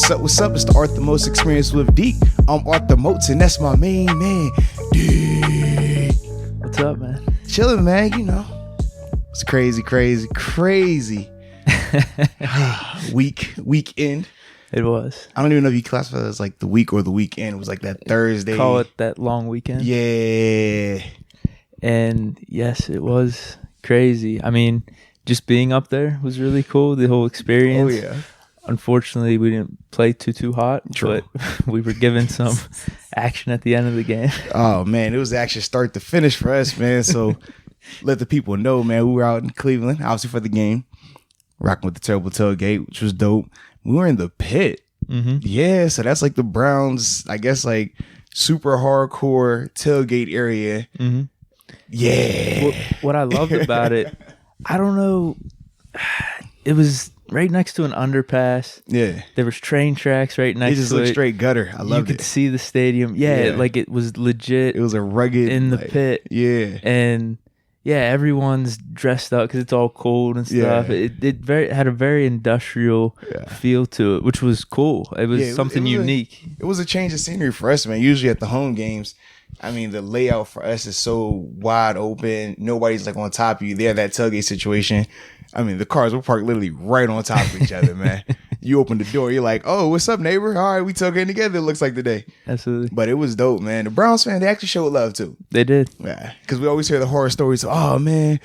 What's up? It's the Arthur Moats Experience with Deke. I'm Arthur Moats, and that's my main man, Deke. What's up, man? Chilling, man, you know. It's crazy. Weekend. It was. I don't even know if you classify it as like the week or the weekend. It was like that Thursday. Call it that long weekend. Yeah. And yes, it was crazy. I mean, just being up there was really cool, the whole experience. Oh, yeah. Unfortunately, we didn't play too hot, True. but we were given some action at the end of the game. Oh, man, it was actually start to finish for us, man. So let the people know, man, we were out in Cleveland, obviously for the game, rocking with the Terrible Tailgate, which was dope. We were in the pit. Mm-hmm. Yeah, so that's like the Browns, I guess, like super hardcore tailgate area. Mm-hmm. Yeah. What I loved about it, I don't know, it was right next to an underpass. Yeah. There was train tracks right next to it. It just looked straight gutter. I loved it. You could see the stadium. Yeah, like it was legit. It was a rugged. In the like, pit. Yeah. And yeah, everyone's dressed up because it's all cold and stuff. Yeah. It had a very industrial feel to it, which was cool. It was something unique. It was a change of scenery for us, man. Usually at the home games, I mean, the layout for us is so wide open. Nobody's like on top of you. They're that tailgate situation. I mean, the cars were parked literally right on top of each other, man. You open the door, you're like, oh, what's up, neighbor? All right, we tailgating together, it looks like today. Absolutely. But it was dope, man. The Browns fan, they actually showed love, too. They did. Yeah, because we always hear the horror stories. Oh, man,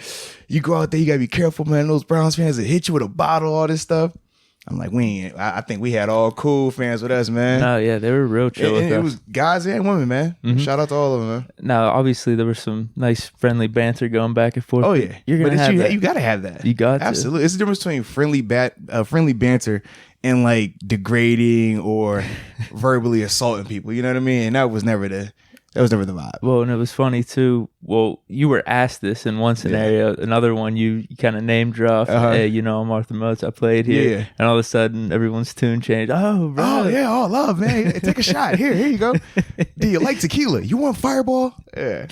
you go out there, you got to be careful, man. Those Browns fans that hit you with a bottle, all this stuff. I'm like, I think we had all cool fans with us, man. No, yeah, they were real chill with us. It was guys and women, man. Mm-hmm. Shout out to all of them, man. Now, obviously, there was some nice friendly banter going back and forth. Oh, yeah. You're gonna have that. You got to have that. You got to. Absolutely. It's the difference between friendly banter and like degrading or verbally assaulting people. You know what I mean? And that was never the vibe. Well, and it was funny too. Well, you were asked this in one scenario. Yeah. Another one, you kind of name drop. Hey, you know, I'm Arthur Moats. I played here. Yeah. And all of a sudden, everyone's tune changed. Oh, bro. Oh, yeah. Oh, love, man. Hey, take a shot. Here you go. Do you like tequila? You want Fireball? Yeah.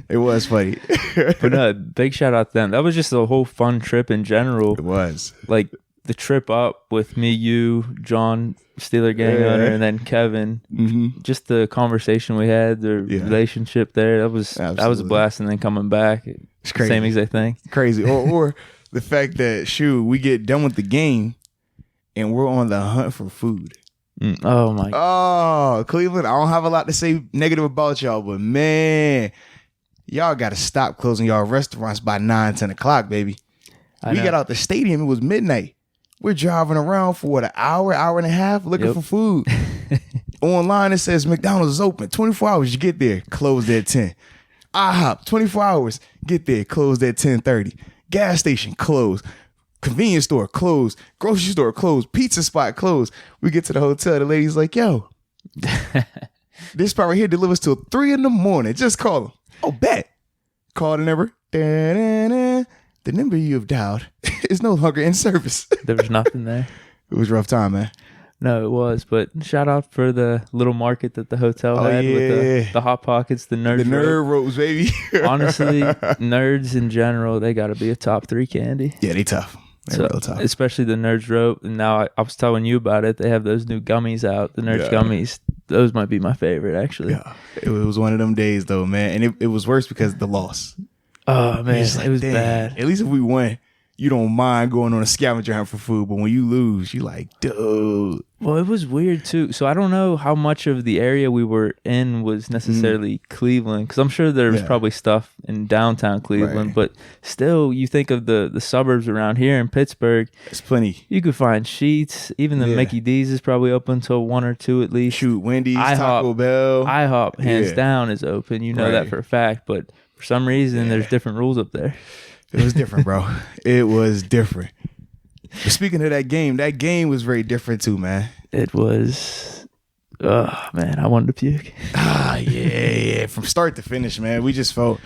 It was funny. But no, big shout out to them. That was just a whole fun trip in general. It was. Like the trip up with me, you, John, Steeler gang owner, and then Kevin. Mm-hmm. Just the conversation we had, the relationship there. That was a blast. And then coming back, it's crazy. Same exact thing. Crazy. Or the fact that we get done with the game and we're on the hunt for food. Oh my. Oh, Cleveland. I don't have a lot to say negative about y'all, but man, y'all got to stop closing y'all restaurants by 9-10 o'clock, baby. We got out the stadium. It was midnight. We're driving around for an hour and a half looking for food. Online, it says McDonald's is open. 24 hours, you get there. Closed at 10. IHOP, 24 hours. Get there. Closed at 10:30. Gas station, closed. Convenience store, closed. Grocery store, closed. Pizza spot, closed. We get to the hotel. The lady's like, yo, this spot right here delivers till 3 a.m. Just call them. Oh, bet. Call the number. Da-da-da. The number you have dialed is no longer in service. There was nothing there. It was a rough time, man. No, it was. But shout out for the little market that the hotel had with the Hot Pockets, the nerd ropes, baby. Honestly, nerds in general, they got to be a top 3 candy. Yeah, they tough. They're real tough. Especially the Nerds rope. And now I was telling you about it. They have those new gummies out, the Nerds gummies. Those might be my favorite, actually. Yeah, it was one of them days, though, man. And it was worse because of the loss. Oh, man, it was bad. At least if we won, you don't mind going on a scavenger hunt for food. But when you lose, you're like, dude. Well, it was weird, too. So I don't know how much of the area we were in was necessarily Cleveland. Because I'm sure there was probably stuff in downtown Cleveland. Right. But still, you think of the suburbs around here in Pittsburgh. There's plenty. You could find Sheetz. Even the Mickey D's is probably open till 1 or 2 at least. Shoot, Wendy's, Taco Bell. IHOP, hands down, is open. You know that for a fact. But for some reason, there's different rules up there. It was different, bro. It was different. But speaking of that game was very different too, man. It was, oh, man, I wanted to puke. Yeah. From start to finish, man, we just felt,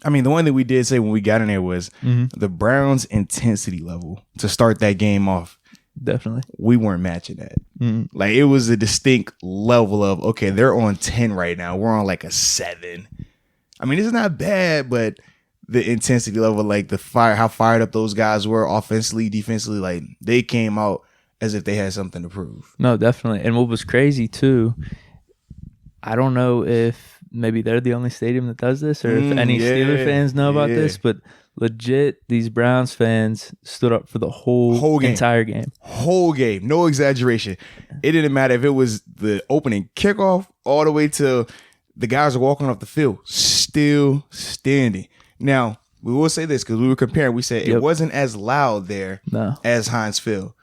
I mean, the one thing we did say when we got in there was the Browns' intensity level to start that game off. Definitely. We weren't matching that. Mm-hmm. Like, it was a distinct level of, okay, they're on 10 right now. We're on like a 7. I mean, it's not bad, but the intensity level, like how fired up those guys were offensively, defensively, like they came out as if they had something to prove. No, definitely. And what was crazy too, I don't know if maybe they're the only stadium that does this, or if any Steeler fans know about this, but legit, these Browns fans stood up for the whole game. Entire game. Whole game. No exaggeration. It didn't matter if it was the opening kickoff all the way to the guys are walking off the field, still standing. Now, we will say this because we were comparing. We said it wasn't as loud there as Heinz Field,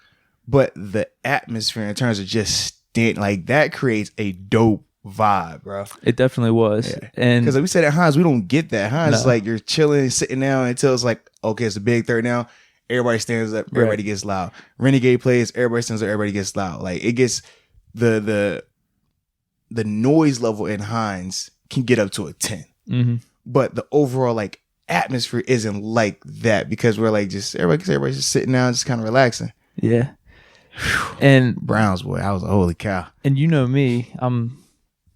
but the atmosphere in terms of just standing, like that creates a dope vibe, bro. It definitely was. And because like we said at Heinz, we don't get that. Heinz is like you're chilling, sitting down until it's like, okay, it's a big third down. Everybody stands up, everybody gets loud. Renegade plays, everybody stands up, everybody gets loud. Like it gets the noise level in Heinz can get up to a 10. Mm-hmm. But the overall like atmosphere isn't like that because we're like just everybody's just sitting down, just kind of relaxing. Yeah. And Browns, boy, I was like, holy cow. And you know me, I'm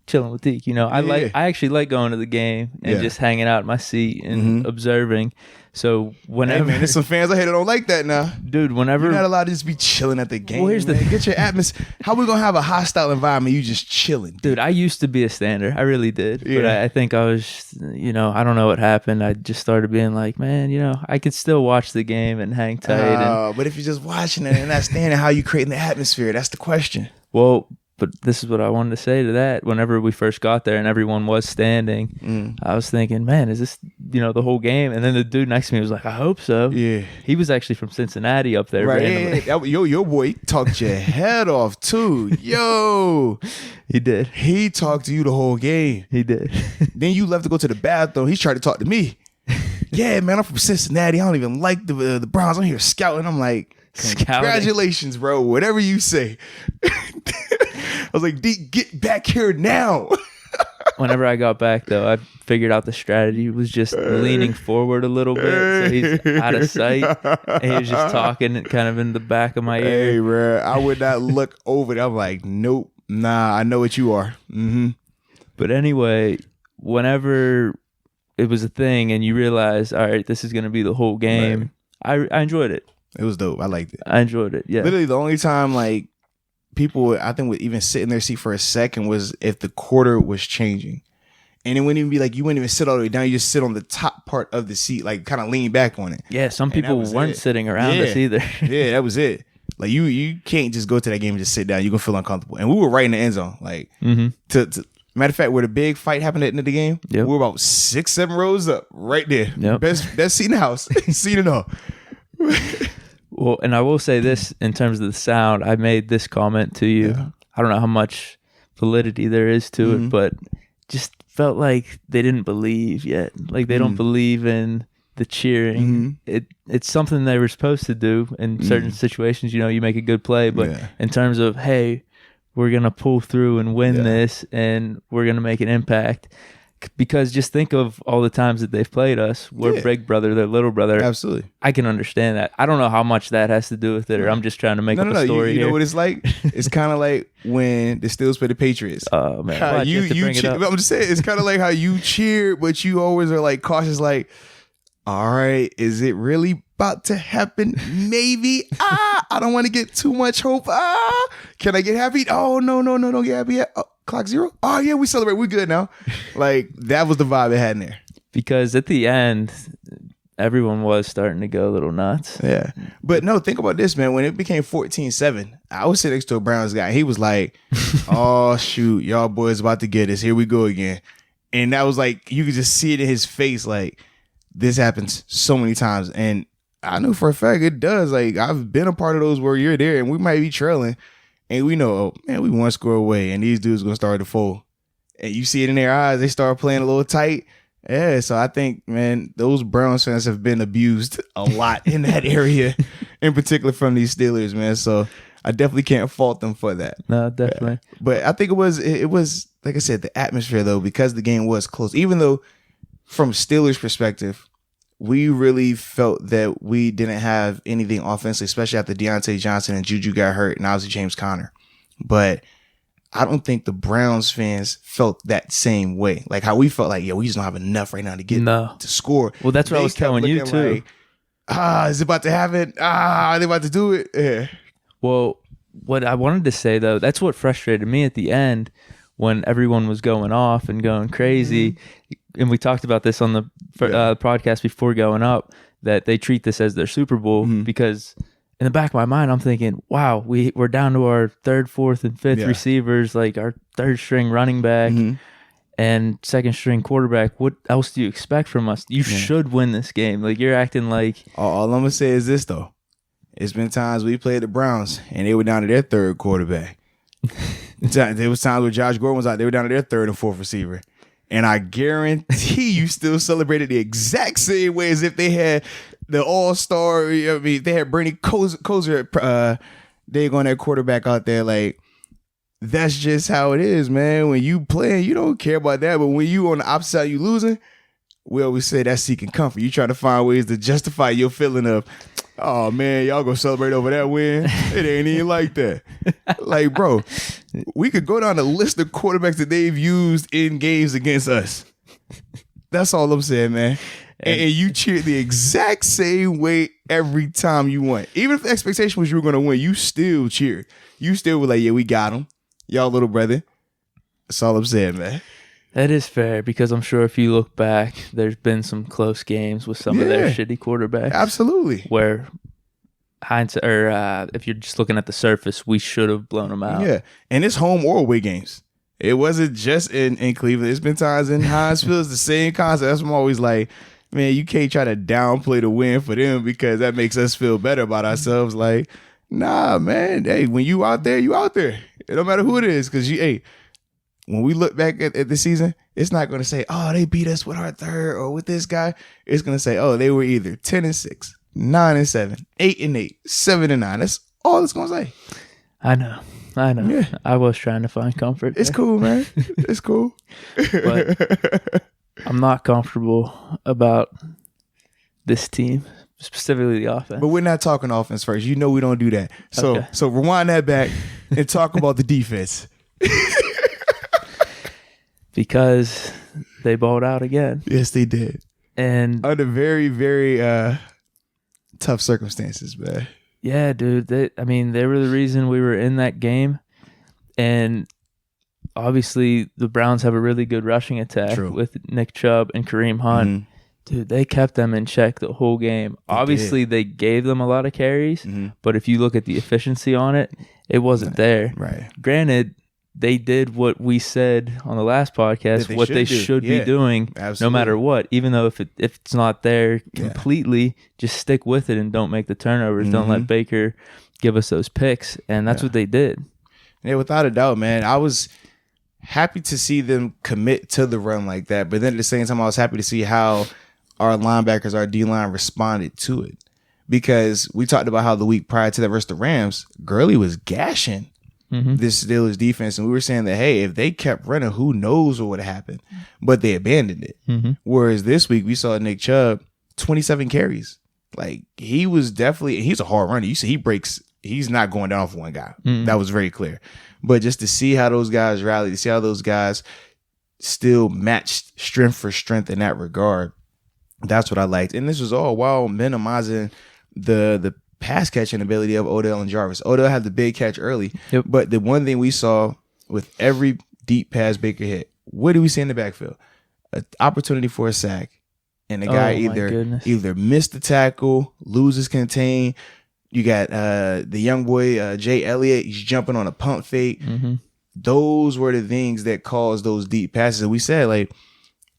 chilling with Deke. You know, I actually like going to the game and just hanging out in my seat and observing. So whenever there's some fans I hate that don't like that now. Dude, whenever you're not allowed to just be chilling at the game. Well, here's get your atmosphere. How we gonna have a hostile environment? You just chilling. Dude, I used to be a stander. I really did. Yeah. But I think I was, I don't know what happened. I just started being like, man, I could still watch the game and hang tight. But if you're just watching it and not standing, how you creating the atmosphere? That's the question. Well, but this is what I wanted to say to that. Whenever we first got there and everyone was standing, I was thinking, man, is this, the whole game? And then the dude next to me was like, I hope so. Yeah. He was actually from Cincinnati up there. Right. Yeah. Your boy talked your head off too. Yo. He did. He talked to you the whole game. He did. Then you left to go to the bathroom. He tried to talk to me. Yeah, man, I'm from Cincinnati. I don't even like the Browns. I'm here scouting. I'm like, congratulations, bro. Whatever you say. I was like, Deke, get back here now. Whenever I got back, though, I figured out the strategy was just leaning forward a little bit so he's out of sight. And he was just talking kind of in the back of my ear. Hey, bro, I would not look over there. I'm like, nope, nah, I know what you are. Mm-hmm. But anyway, whenever it was a thing and you realize, all right, this is going to be the whole game, right. I enjoyed it. It was dope. I liked it. I enjoyed it, yeah. Literally, the only time, like, people, I think, would even sit in their seat for a second was if the quarter was changing. And it wouldn't even be like, you wouldn't even sit all the way down. You just sit on the top part of the seat, like kind of lean back on it. Yeah, some people weren't sitting around us either. Yeah, that was it. Like you can't just go to that game and just sit down. You're going to feel uncomfortable. And we were right in the end zone. Like, to matter of fact, where the big fight happened at the end of the game, we were about 6-7 rows up right there. Yep. Best seat in the house. Seat and all. Well, and I will say this in terms of the sound. I made this comment to you. Yeah. I don't know how much validity there is to it, but just felt like they didn't believe yet. Like they don't believe in the cheering. It's something they were supposed to do in certain situations. You make a good play, but in terms of, hey, we're going to pull through and win this and we're going to make an impact. Because just think of all the times that they've played us. We're big brother, their little brother. Absolutely. I can understand that. I don't know how much that has to do with it, or I'm just trying to make up a story. You know what it's like? It's kind of like when the Steelers play the Patriots. Oh, man. I'm just saying, it's kind of like how you cheer, but you always are like cautious, like, all right, is it really about to happen? Maybe. I don't want to get too much hope. Can I get happy? Oh, no, don't get happy yet. Clock 0? Oh, yeah, we celebrate. We're good now. Like, that was the vibe it had in there. Because at the end, everyone was starting to go a little nuts. Yeah. But no, think about this, man. When it became 14-7, I was sitting next to a Browns guy. He was like, oh, shoot, y'all boys about to get us. Here we go again. And that was like, you could just see it in his face. Like, this happens so many times. And I know for a fact it does. Like, I've been a part of those where you're there and we might be trailing. And we know, oh, man, we one score away, and these dudes going to start to fold. And you see it in their eyes. They start playing a little tight. Yeah, so I think, man, those Browns fans have been abused a lot in that area, in particular from these Steelers, man. So I definitely can't fault them for that. No, definitely. But I think it was, like I said, the atmosphere, though, because the game was close. Even though, from Steelers' perspective, we really felt that we didn't have anything offensively, especially after Deontay Johnson and Juju got hurt, and obviously James Conner. But I don't think the Browns fans felt that same way. Like how we felt like, we just don't have enough right now to get to score. Well, that's what I was telling you too. Like, is it about to happen? Are they about to do it? Yeah. Well, what I wanted to say, though, that's what frustrated me at the end when everyone was going off and going crazy. And we talked about this on the podcast before going up, that they treat this as their Super Bowl because in the back of my mind, I'm thinking, wow, we're down to our third, fourth, and fifth receivers, like our third string running back and second string quarterback. What else do you expect from us? You should win this game. Like, you're acting like... All I'm going to say is this, though. It's been times we played the Browns and they were down to their third quarterback. There was times where Josh Gordon was out. They were down to their third and fourth receiver. And I guarantee you still celebrated the exact same way as if they had the all-star. I mean, they had Bernie Kosar, they going that quarterback out there. Like, that's just how it is, man. When you playing, you don't care about that. But when you on the opposite side, you losing, we always say that's seeking comfort. You try to find ways to justify your feeling of, oh, man, y'all gonna celebrate over that win? It ain't even like that. Like, bro, we could go down the list of quarterbacks that they've used in games against us. That's all I'm saying, man. And you cheered the exact same way every time you won. Even if the expectation was you were going to win, you still cheered. You still were like, yeah, we got him. Y'all little brother. That's all I'm saying, man. That is fair, because I'm sure if you look back, there's been some close games with some of their shitty quarterbacks. Absolutely. Where hindsight, or if you're just looking at the surface, we should have blown them out. Yeah, and it's home or away games. It wasn't just in Cleveland. It's been times in Heinz Field. It's the same concept. That's why I'm always like, man, you can't try to downplay the win for them because that makes us feel better about ourselves. Like, nah, man. Hey, when you out there, you out there. It don't matter who it is, because when we look back at the season, it's not going to say, oh, they beat us with our third or with this guy. It's going to say, oh, they were either 10-6, 9-7, 8-8, 7-9. That's all it's going to say. I know. Yeah. I was trying to find comfort there. It's cool, man. It's cool. But I'm not comfortable about this team, specifically the offense. But we're not talking offense first. You know we don't do that. So rewind that back and talk about the defense. Because they balled out again. Yes, they did. And under very, very tough circumstances, man. Yeah, dude. They were the reason we were in that game. And obviously, the Browns have a really good rushing attack with Nick Chubb and Kareem Hunt. Mm-hmm. Dude, they kept them in check the whole game. Obviously, they gave them a lot of carries, but if you look at the efficiency on it, it wasn't there. Right. Granted, they did what we said on the last podcast, what they should be doing, no matter what. Even though if it's not there completely, just stick with it and don't make the turnovers. Don't let Baker give us those picks. And that's what they did. Yeah, without a doubt, man. I was happy to see them commit to the run like that. But then at the same time, I was happy to see how our linebackers, our D-line responded to it. Because we talked about how the week prior to that versus the Rams, Gurley was gashing this Steelers defense. And we were saying that, hey, if they kept running, who knows what would have happened. But they abandoned it. Whereas this week, we saw Nick Chubb, 27 carries. Like, he was definitely, he's a hard runner. You see, he's not going down for one guy. That was very clear. But just to see how those guys rallied, to see how those guys still matched strength for strength in that regard, that's what I liked. And this was all while minimizing the pass catching ability of Odell and Jarvis. Odell had the big catch early, but the one thing we saw with every deep pass Baker hit, what do we see in the backfield? An opportunity for a sack, and the guy either missed the tackle, loses contain. You got the young boy Jay Elliott. He's jumping on a pump fake. Those were the things that caused those deep passes. And we said, like,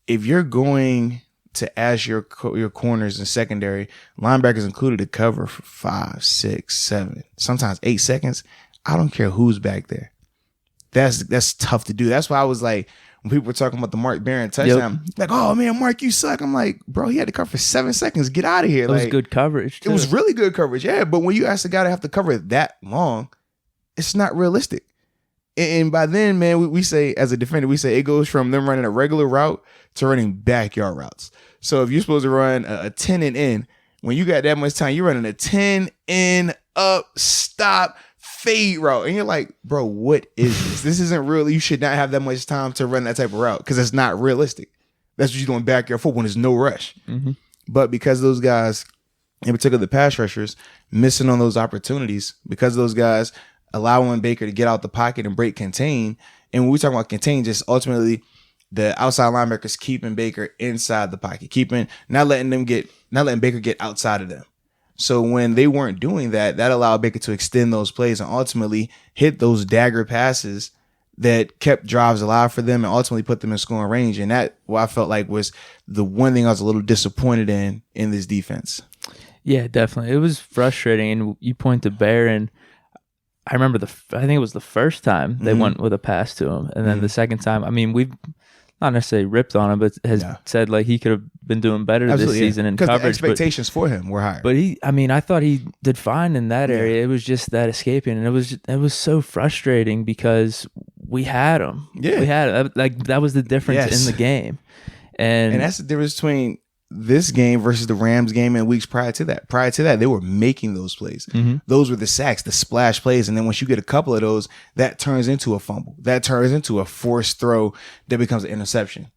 if you're going to ask your corners and secondary, linebackers included, to cover for 5, 6, 7, sometimes 8 seconds, I don't care who's back there. That's tough to do. That's why I was like, when people were talking about the Mark Barron touchdown, like, oh man, Mark, you suck. I'm like, bro, he had to cover for 7 seconds. Get out of here. It was good coverage too. It was really good coverage, yeah. But when you ask a guy to have to cover it that long, it's not realistic. And by then, man, we say, as a defender, we say it goes from them running a regular route to running backyard routes. So if you're supposed to run a 10 and in, when you got that much time, you're running a 10 in, up, stop, fade route. And you're like, bro, what is this? This isn't real. You should not have that much time to run that type of route because it's not realistic. That's what you're doing backyard football when there's no rush. But because those guys, in particular the pass rushers, missing on those opportunities, because those guys allowing Baker to get out the pocket and break contain. And when we talk about contain, just ultimately the outside linebackers keeping Baker inside the pocket, not letting Baker get outside of them. So when they weren't doing that, that allowed Baker to extend those plays and ultimately hit those dagger passes that kept drives alive for them and ultimately put them in scoring range. And that, what I felt like, was the one thing I was a little disappointed in this defense. Yeah, definitely. It was frustrating. And you point to Bear, and I remember I think it was the first time they went with a pass to him. And then the second time, I mean, we've not necessarily ripped on him, but has said like he could have been doing better this season in coverage. The expectations for him were higher. But I thought he did fine in that area. It was just that escaping, and it was so frustrating because we had him. Yeah, we had him. Like that was the difference in the game, and that's the difference between this game versus the Rams game and weeks prior to that. Prior to that, they were making those plays. Those were the sacks, the splash plays. And then once you get a couple of those, that turns into a fumble. That turns into a forced throw that becomes an interception.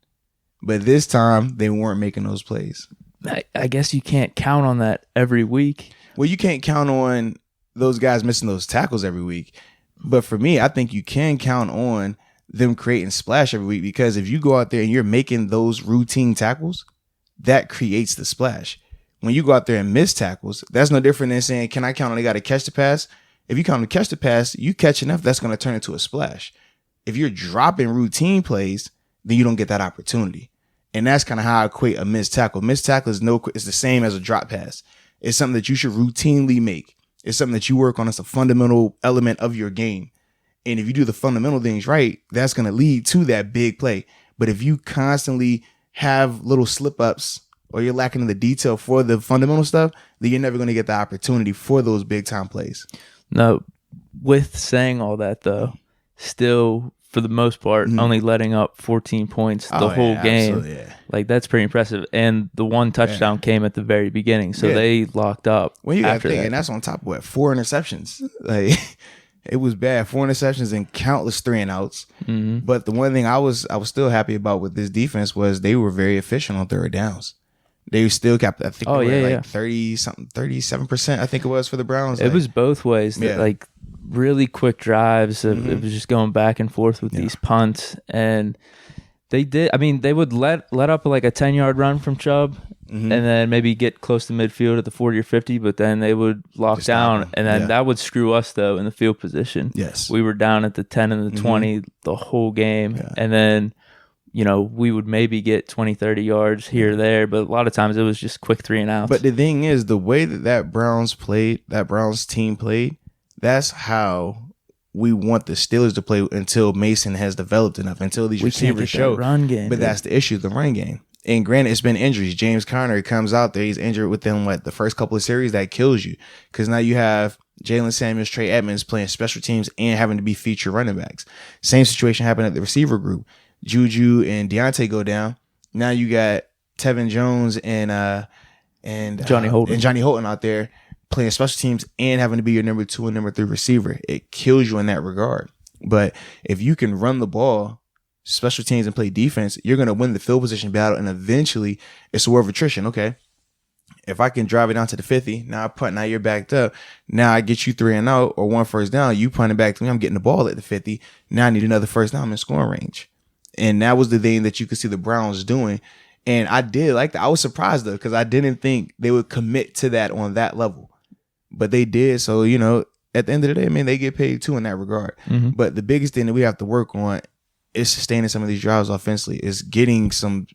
But this time, they weren't making those plays. I guess you can't count on that every week. Well, you can't count on those guys missing those tackles every week. But for me, I think you can count on them creating splash every week, because if you go out there and you're making those routine tackles, that creates the splash. When you go out there and miss tackles, that's no different than saying, can I count on the guy to catch the pass? If you count on to catch the pass, you catch enough, that's going to turn into a splash. If you're dropping routine plays, then you don't get that opportunity. And that's kind of how I equate a missed tackle. Missed tackle is the same as a drop pass. It's something that you should routinely make. It's something that you work on as a fundamental element of your game. And if you do the fundamental things right, that's going to lead to that big play. But if you constantly have little slip ups or you're lacking in the detail for the fundamental stuff, then you're never going to get the opportunity for those big time plays. No, with saying all that though, still for the most part, only letting up 14 points the whole game. Yeah. Like that's pretty impressive. And the one touchdown came at the very beginning. So they locked up. Well, you got to think, and that's on top of 4 interceptions. Like it was bad. 4 interceptions and countless 3-and-outs. But the one thing I was still happy about with this defense was they were very efficient on third downs. They still kept, I think, 37%. I think it was for the Browns. It was both ways. Like really quick drives. It was just going back and forth with these punts, and they did. I mean, they would let up like a 10-yard run from Chubb. And then maybe get close to midfield at the 40 or 50, but then they would lock down, and then that would screw us, though, in the field position. Yes. We were down at the 10 and the 20 the whole game, and then, we would maybe get 20, 30 yards here or there, but a lot of times it was just quick 3-and-outs. But the thing is, the way that Browns team played, that's how we want the Steelers to play until Mason has developed enough, until these receivers show. Run game, but that's the issue, the run game. And granted, it's been injuries. James Conner comes out there. He's injured within the first couple of series. That kills you, because now you have Jalen Samuels, Trey Edmonds playing special teams and having to be feature running backs. Same situation happened at the receiver group. Juju and Deontay go down. Now you got Tevin Jones and Johnny Holton out there playing special teams and having to be your number 2 and number 3 receiver. It kills you in that regard. But if you can run the ball, special teams, and play defense, you're going to win the field position battle, and eventually it's a war of attrition. Okay, if I can drive it down to the 50, now I punt, now you're backed up, now I get you 3-and-out or 1 first down, you punt it back to me, I'm getting the ball at the 50, now I need another first down in scoring range. And that was the thing that you could see the Browns doing, and I did like that. I was surprised though, because I didn't think they would commit to that on that level, but they did. So at the end of the day, I mean, they get paid too in that regard. But the biggest thing that we have to work on is sustaining some of these drives offensively, is getting some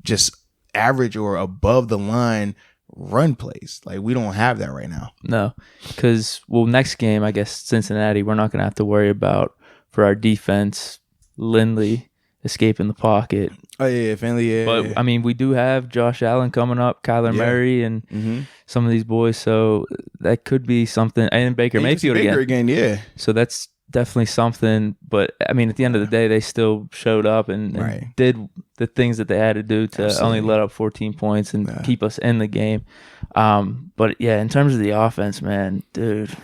just average or above the line run plays. Like, we don't have that right now. No, because, next game, I guess Cincinnati, we're not going to have to worry about, for our defense, Lindley escaping the pocket. Oh, yeah, Finley, yeah. But, I mean, we do have Josh Allen coming up, Kyler Murray, and some of these boys, so that could be something. And Baker Mayfield again, yeah. So that's definitely something, but I mean, at the end of the day, they still showed up and did the things that they had to do to only let up 14 points and keep us in the game. But yeah, in terms of the offense, man, dude,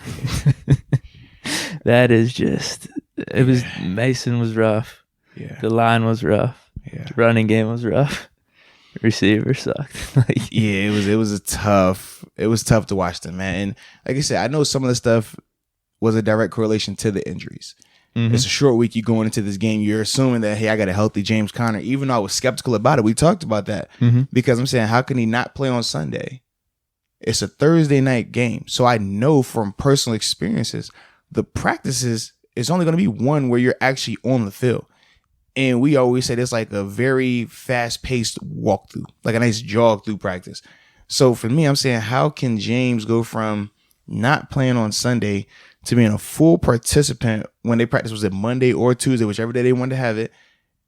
that is just, it was, Mason was rough. Yeah. The line was rough. Yeah. The running game was rough. Receiver sucked. It was tough to watch them, man. And like I said, I know some of the stuff was a direct correlation to the injuries. It's a short week. You going into this game, you're assuming that, hey, I got a healthy James Conner. Even though I was skeptical about it, we talked about that because I'm saying, how can he not play on Sunday? It's a Thursday night game. So I know from personal experiences, the practices is only going to be one where you're actually on the field. And we always say it's like a very fast-paced walkthrough, like a nice jog through practice. So for me, I'm saying, how can James go from not playing on Sunday to being a full participant when they practice was it Monday or Tuesday, whichever day they wanted to have it.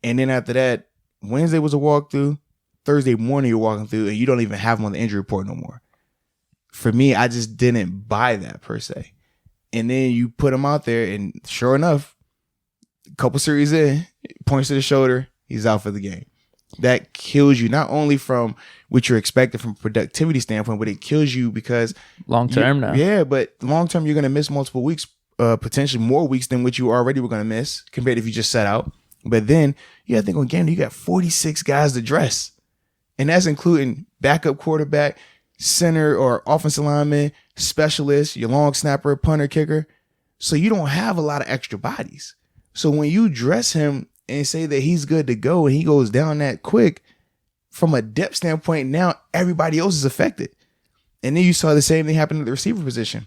And then after that, Wednesday was a walkthrough. Thursday morning you're walking through and you don't even have him on the injury report no more. For me, I just didn't buy that per se. And then you put him out there and sure enough, a couple series in, points to the shoulder, he's out for the game. That kills you not only from what you're expecting from a productivity standpoint, but it kills you because long term now. Yeah, but long term you're going to miss multiple weeks, potentially more weeks than what you already were going to miss compared to if you just sat out. But then you got to think on game day, you got 46 guys to dress, and that's including backup quarterback, center or offensive lineman, specialist, your long snapper, punter, kicker. So you don't have a lot of extra bodies. So when you dress him and say that he's good to go and he goes down that quick, from a depth standpoint, now everybody else is affected. And then you saw the same thing happen at the receiver position.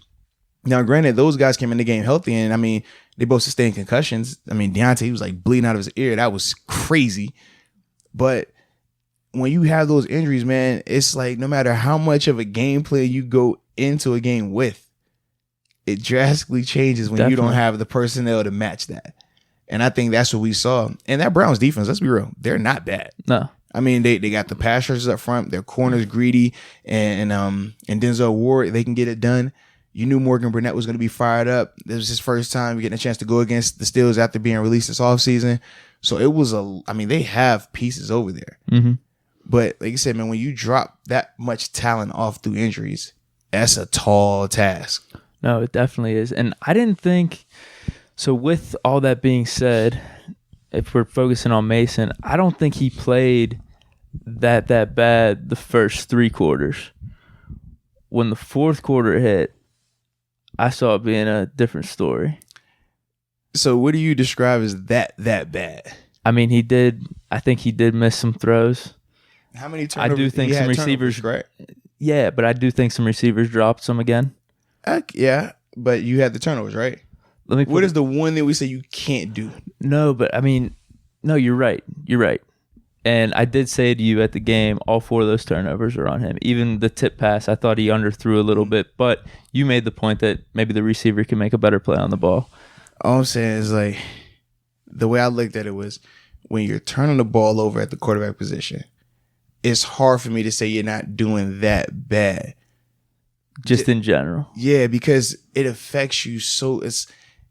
Now, granted, those guys came in the game healthy, and I mean, they both sustained concussions. I mean, Deontay, he was like bleeding out of his ear. That was crazy. But when you have those injuries, man, it's like no matter how much of a game plan you go into a game with, it drastically changes when you don't have the personnel to match that. And I think that's what we saw. And that Browns defense, let's be real, they're not bad. No. I mean, they got the pass rushers up front. Their corners greedy, and Denzel Ward, they can get it done. You knew Morgan Burnett was going to be fired up. This was his first time getting a chance to go against the Steelers after being released this offseason. So it was they have pieces over there. But like you said, man, when you drop that much talent off through injuries, that's a tall task. No, it definitely is. And I didn't think, so with all that being said, if we're focusing on Mason, I don't think he played that bad the first three quarters. When the fourth quarter hit, I saw it being a different story. So what do you describe as that bad? I mean, I think he did miss some throws. How many turnovers? I do think some receivers, right? Yeah, but I do think some receivers dropped some again. Yeah, but you had the turnovers, right? What is the one that we say you can't do? No, but I mean, no, you're right. You're right. And I did say to you at the game, all four of those turnovers are on him. Even the tip pass, I thought he underthrew a little bit, but you made the point that maybe the receiver can make a better play on the ball. All I'm saying is, like, the way I looked at it was when you're turning the ball over at the quarterback position, it's hard for me to say you're not doing that bad. Just in general. Yeah, because it affects you so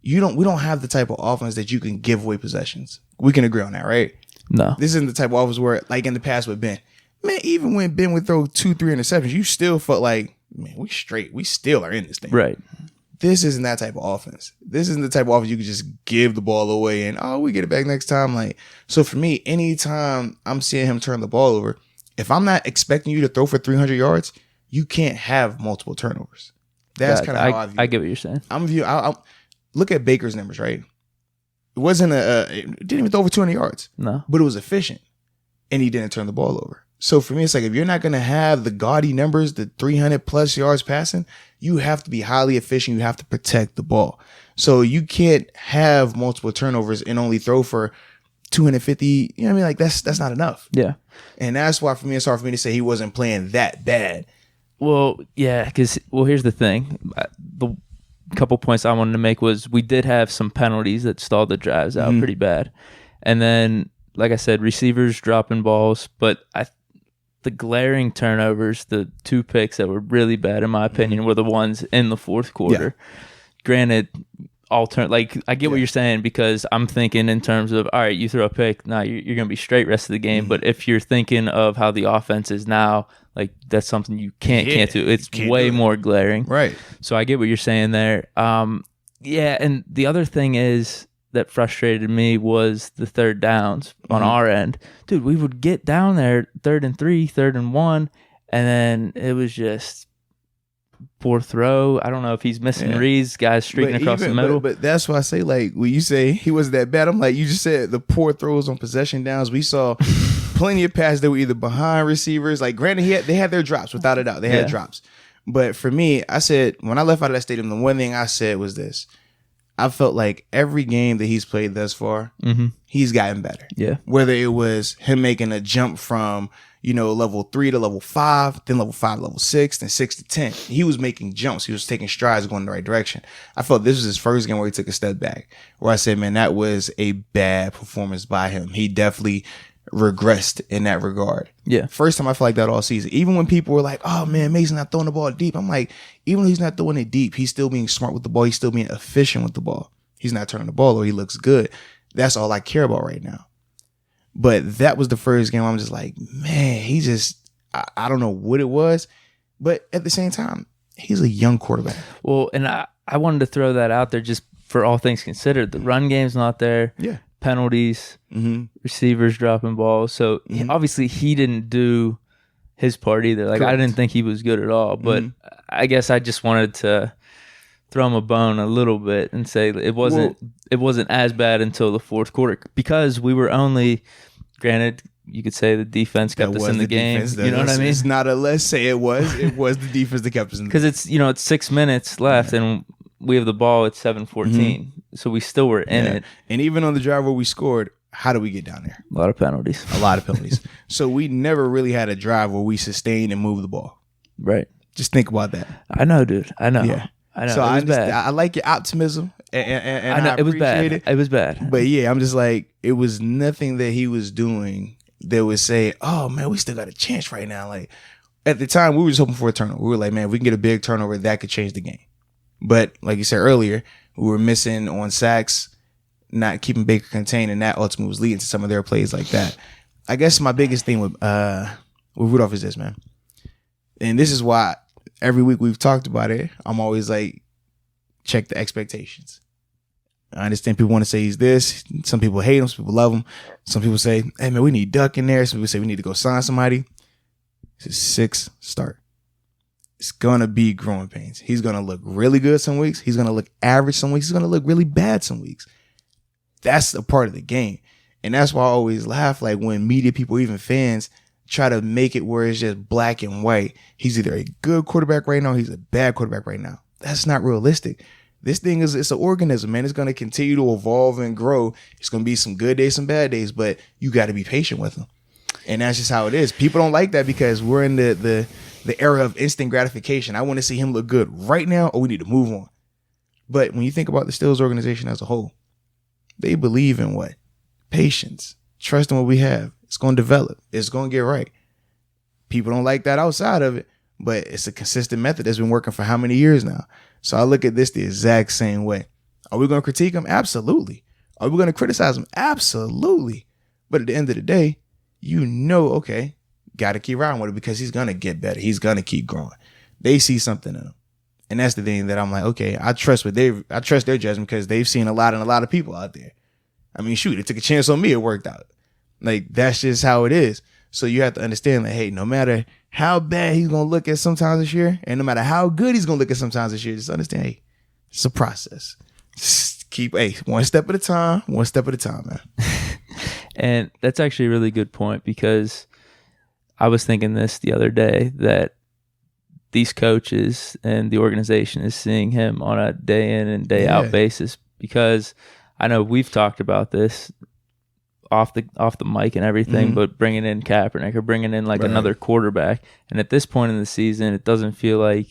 we don't have the type of offense that you can give away possessions. We can agree on that, right? No. This isn't the type of offense where, like in the past with Ben, man, even when Ben would throw 2-3 interceptions, you still felt like, man, we straight. We still are in this thing. Right. This isn't that type of offense. This isn't the type of offense you can just give the ball away and, we get it back next time. Like, so for me, anytime I'm seeing him turn the ball over, if I'm not expecting you to throw for 300 yards, you can't have multiple turnovers. That's kind of how I view it. I get what you're saying. I look at Baker's numbers, right? It wasn't it didn't even throw over 200 yards. No. But it was efficient. And he didn't turn the ball over. So for me, it's like, if you're not going to have the gaudy numbers, the 300 plus yards passing, you have to be highly efficient. You have to protect the ball. So you can't have multiple turnovers and only throw for 250. You know what I mean? Like, that's not enough. Yeah. And that's why for me, it's hard for me to say he wasn't playing that bad. Well, yeah, because, here's the thing. The couple points I wanted to make was we did have some penalties that stalled the drives out pretty bad. And then, like I said, receivers dropping balls. But the glaring turnovers, the 2 picks that were really bad, in my opinion, were the ones in the fourth quarter. Yeah. Granted, I get what you're saying, because I'm thinking in terms of, all right, you throw a pick, now you're going to be straight rest of the game. But if you're thinking of how the offense is now, like, that's something you can't do. It's way more glaring. Right. So I get what you're saying there. Yeah, and the other thing is that frustrated me was the third downs on our end. Dude, we would get down there 3rd and 3, 3rd and 1, and then it was just poor throw. I don't know if he's missing reads, guys streaking across the middle. But that's why I say, like, when you say he wasn't that bad, I'm like, you just said the poor throws on possession downs. We saw plenty of passes that were either behind receivers. Like, granted, they had their drops, without a doubt. They had drops. But for me, I said, when I left out of that stadium, the one thing I said was this. I felt like every game that he's played thus far, he's gotten better. Yeah. Whether it was him making a jump from, level 3 to level 5, then level 5 to level 6, then 6 to 10. He was making jumps. He was taking strides going in the right direction. I felt this was his first game where he took a step back, where I said, man, that was a bad performance by him. He definitely regressed in that regard. Yeah. First time I felt like that all season. Even when people were like, oh man, Mason's not throwing the ball deep. I'm like, even though he's not throwing it deep, he's still being smart with the ball. He's still being efficient with the ball. He's not turning the ball over. He looks good. That's all I care about right now. But that was the first game I'm just like, man, he just, I don't know what it was. But at the same time, he's a young quarterback. Well, and I wanted to throw that out there just for all things considered. The run game's not there. Yeah. Penalties, receivers dropping balls. So obviously he didn't do his part either. Like, correct. I didn't think he was good at all. But I guess I just wanted to throw him a bone a little bit and say it wasn't as bad until the fourth quarter, because we were only, granted, you could say the defense kept us in the game. You know what I mean? It's not a let's say it was the defense that kept us in the game. Because it's 6 minutes left and we have the ball at 7:14. So we still were in it. And even on the drive where we scored, how do we get down there? A lot of penalties. So we never really had a drive where we sustained and moved the ball. Right. Just think about that. I know, dude. I know. Yeah. I know. So I like your optimism, and I know I it was bad. it was bad. But yeah, I'm just like, it was nothing that he was doing that would say, oh man, we still got a chance right now. Like, at the time, we were just hoping for a turnover. We were like, man, if we can get a big turnover, that could change the game. But like you said earlier, we were missing on sacks, not keeping Baker contained, and that ultimately was leading to some of their plays like that. I guess my biggest thing with Rudolph is this, man. And this is why every week we've talked about it, I'm always like, check the expectations. I understand people want to say he's this. Some people hate him. Some people love him. Some people say, hey, man, we need Duck in there. Some people say we need to go sign somebody. It's his 6th start. It's going to be growing pains. He's going to look really good some weeks. He's going to look average some weeks. He's going to look really bad some weeks. That's a part of the game. And that's why I always laugh, like, when media people, even fans, try to make it where it's just black and white. He's either a good quarterback right now, or he's a bad quarterback right now. That's not realistic. This thing it's an organism, man. It's going to continue to evolve and grow. It's going to be some good days, some bad days, but you got to be patient with him. And that's just how it is. People don't like that because we're in the era of instant gratification. I want to see him look good right now, or we need to move on. But when you think about the Steelers organization as a whole, they believe in what? Patience. Trust in what we have. It's going to develop. It's going to get right. People don't like that outside of it, but it's a consistent method that's been working for how many years now? So I look at this the exact same way. Are we going to critique him? Absolutely. Are we going to criticize him? Absolutely. But at the end of the day, okay, got to keep riding with it because he's going to get better. He's going to keep growing. They see something in him. And that's the thing that I'm like, okay, I trust their judgment because they've seen a lot of people out there. I mean, shoot, they took a chance on me. It worked out. Like, that's just how it is. So you have to understand that, hey, no matter how bad he's going to look at sometimes this year, and no matter how good he's going to look at sometimes this year, just understand, hey, it's a process. Just keep, one step at a time, man. And that's actually a really good point, because I was thinking this the other day, that these coaches and the organization is seeing him on a day in and day out basis, because I know we've talked about this off the mic and everything, but bringing in Kaepernick or bringing in another quarterback. And at this point in the season, it doesn't feel like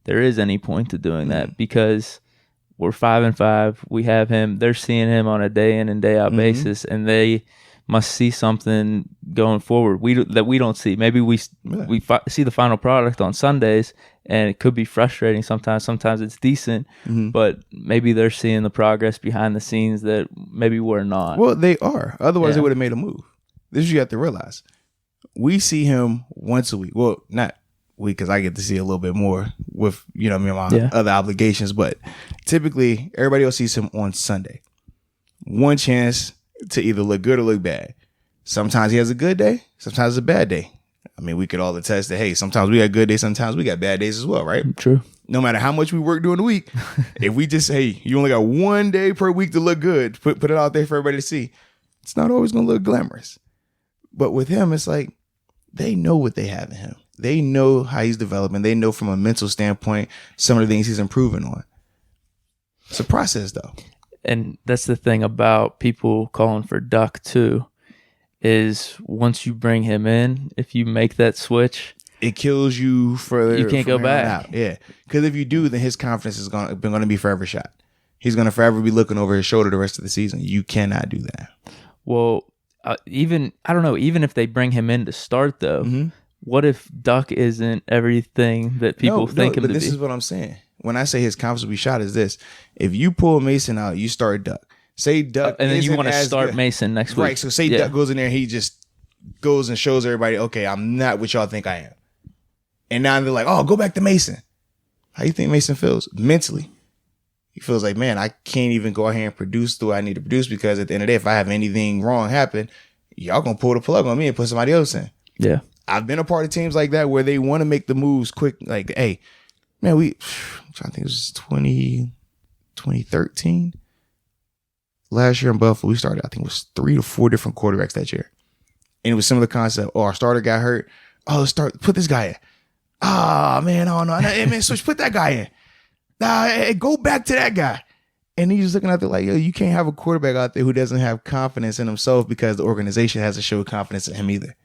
there is any point to doing that, because we're 5-5. We have him. They're seeing him on a day in and day out basis, and they must see something going forward that we don't see. Maybe we see the final product on Sundays, and it could be frustrating sometimes. Sometimes it's decent, but maybe they're seeing the progress behind the scenes that maybe we're not. Well, they are. Otherwise, they would have made a move. This you have to realize. We see him once a week. Well, not week, because I get to see a little bit more with me and my other obligations. But typically, everybody else sees him on Sunday. One chance to either look good or look bad. Sometimes he has a good day. Sometimes it's a bad day. I mean, we could all attest that, hey, sometimes we got good days. Sometimes we got bad days as well, right? True. No matter how much we work during the week, if we just, hey, you only got 1 day per week to look good, put it out there for everybody to see, it's not always going to look glamorous. But with him, it's like they know what they have in him. They know how he's developing. They know from a mental standpoint some of the things he's improving on. It's a process, though. And that's the thing about people calling for Duck, too, is once you bring him in, if you make that switch, it kills you further. You can't go back. Yeah. Because if you do, then his confidence is going to be forever shot. He's going to forever be looking over his shoulder the rest of the season. You cannot do that. Well, even if they bring him in to start, though, what if Duck isn't everything that people think him to be? But this is what I'm saying. When I say his confidence will be shot, is this. If you pull Mason out, you start Duck. Say Duck and then you want to start good. Mason next week. Right, so say Duck goes in there and he just goes and shows everybody, okay, I'm not what y'all think I am. And now they're like, oh, go back to Mason. How you think Mason feels mentally? He feels like, man, I can't even go out here and produce the way I need to produce because at the end of the day, if I have anything wrong happen, y'all gonna pull the plug on me and put somebody else in. Yeah. I've been a part of teams like that where they want to make the moves quick. Like, hey, man, I'm trying to think, it was 2013. Last year in Buffalo, we started, I think it was 3 to 4 different quarterbacks that year. And it was some of the concept, oh, our starter got hurt. Oh, let's put this guy in. Ah, man, oh no. Hey, man, switch, put that guy in. Nah, hey, go back to that guy. And he's just looking out there like, yo, you can't have a quarterback out there who doesn't have confidence in himself because the organization hasn't showed confidence in him either.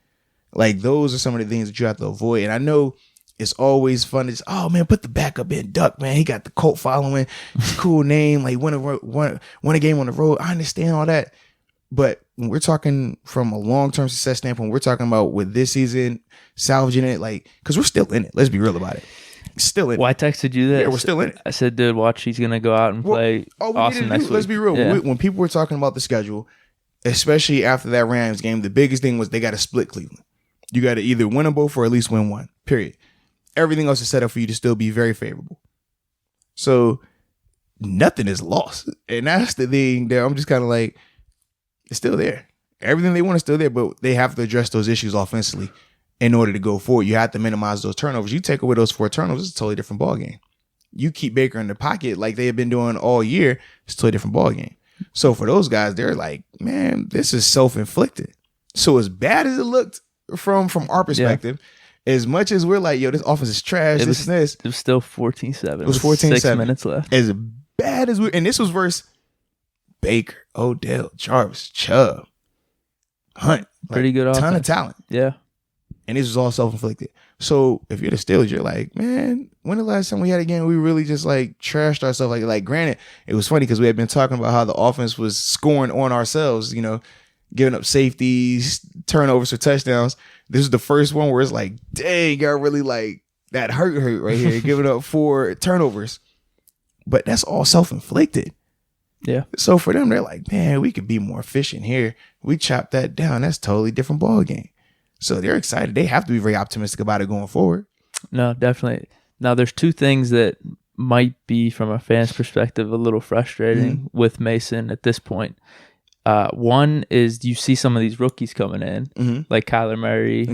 Like, those are some of the things that you have to avoid. And I know it's always fun to just, oh, man, put the backup in. Duck, man, he got the cult following. It's a cool name. Like, won a game on the road. I understand all that. But when we're talking from a long-term success standpoint, we're talking about with this season, salvaging it, like, because we're still in it. Let's be real about it. Still in it. Well, I texted you that. Yeah, we're still in it. I said, dude, watch, he's going to go out and play awesome next week. Let's be real. Yeah. When people were talking about the schedule, especially after that Rams game, the biggest thing was they got to split Cleveland. You got to either win them both or at least win one, period. Everything else is set up for you to still be very favorable. So nothing is lost. And that's the thing there. I'm just kind of like, it's still there. Everything they want is still there, but they have to address those issues offensively in order to go forward. You have to minimize those turnovers. You take away those 4 turnovers, it's a totally different ballgame. You keep Baker in the pocket like they have been doing all year, it's a totally different ballgame. So for those guys, they're like, man, this is self-inflicted. So as bad as it looked from our perspective, as much as we're like, yo, this offense is trash, It was still 14-7. It was 14-7. 6 minutes left. As bad as and this was versus Baker, Odell, Jarvis, Chubb, Hunt. Pretty good offense. Ton of talent. Yeah. And this was all self-inflicted. So if you're the Steelers, you're like, man, when the last time we had a game we really just like trashed ourselves? Like granted, it was funny because we had been talking about how the offense was scoring on ourselves, you know, giving up safeties, turnovers for touchdowns. This is the first one where it's like, dang, y'all really like that hurt right here, giving up 4 turnovers. But that's all self-inflicted. Yeah. So for them, they're like, man, we could be more efficient here. We chop that down. That's a totally different ball game. So they're excited. They have to be very optimistic about it going forward. No, definitely. Now, there's 2 things that might be, from a fan's perspective, a little frustrating with Mason at this point. One is you see some of these rookies coming in, like Kyler Murray,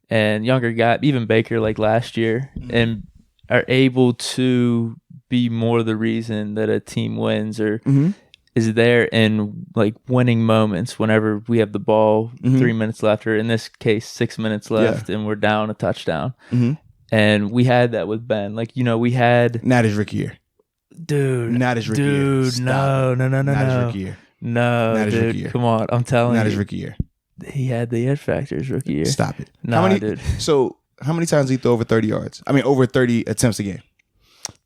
and younger guy, even Baker, like last year, and are able to be more the reason that a team wins or is there in like winning moments whenever we have the ball 3 minutes left, or in this case 6 minutes left, and we're down a touchdown. And we had that with Ben. Like, you know, we had not his rookie year, dude. Not his rookie year. No. Not his rookie year. No, not his dude. Rookie year. Come on, I'm telling you. Not his rookie year. He had the it factor his rookie year. Stop it. Nah, dude. So how many times did he throw over 30 yards? I mean, over 30 attempts a game.